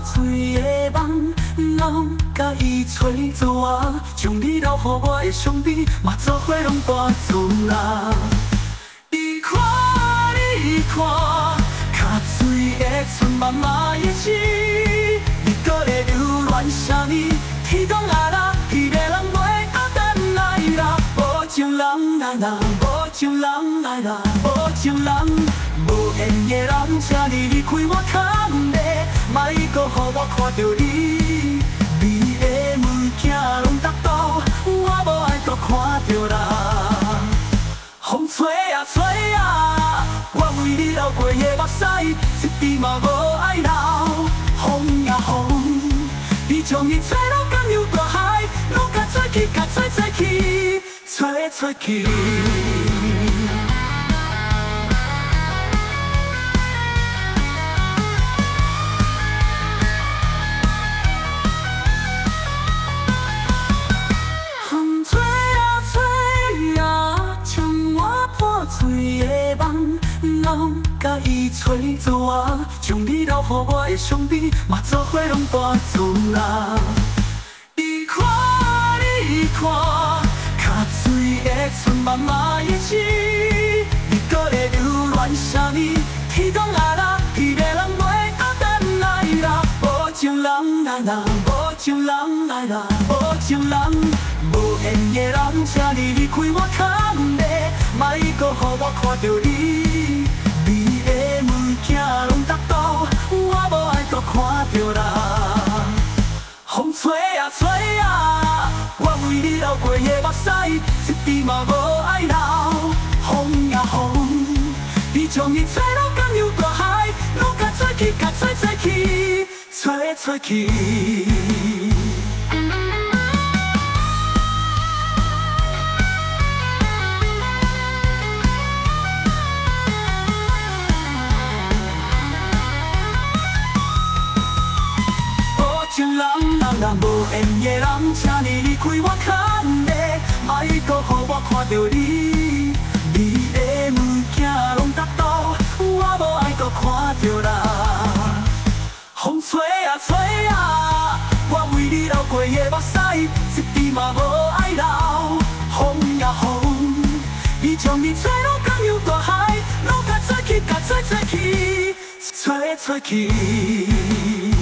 嘴的梦，拢甲伊吹走我，将你留予我的伤悲，嘛做伙拢搬走啦。你看，你看，卡水的春妈妈的死，你搁咧留恋啥物？天公啊啦，彼个人袂甲等来啦，无情人来啦，无情人来啦，无情人。无缘的人，请你离开我牵咧，莫搁予我看到你美的物件拢得到，我无爱搁看到啦。风吹啊吹啊，我为你流过的目屎，一滴嘛无爱流。风啊风，你将伊吹到江洋大海，拢甲吹去，甲吹吹去，吹吹去。风吹啊吹啊，将我破碎的梦，拢甲伊吹走我，将你留予我的伤悲，嘛做伙拢搬走啦。你看，你看，卡水的春妈妈的死，你搁咧留恋啥物？天公啊啦，彼个人袂甲等来啦，无情人来啦，无情人来啦，无情人。无缘的人，请你离开我牵咧，莫搁予我看到你美的物件拢得到，我无爱搁看到啦。风吹啊吹啊，我为你流过的目屎，一滴嘛无爱流。风啊风，你将伊吹到江洋大海，拢甲吹去，甲吹吹去，吹吹去。情人人无缘的人，请你离开我牵咧，莫搁予我看到你美的物件拢得到，我无爱搁看到啦。风吹啊吹啊，我为你流过的目屎，一滴嘛无爱流。风啊风，你将你吹到江洋大海，拢甲吹去，甲吹吹去，吹吹去。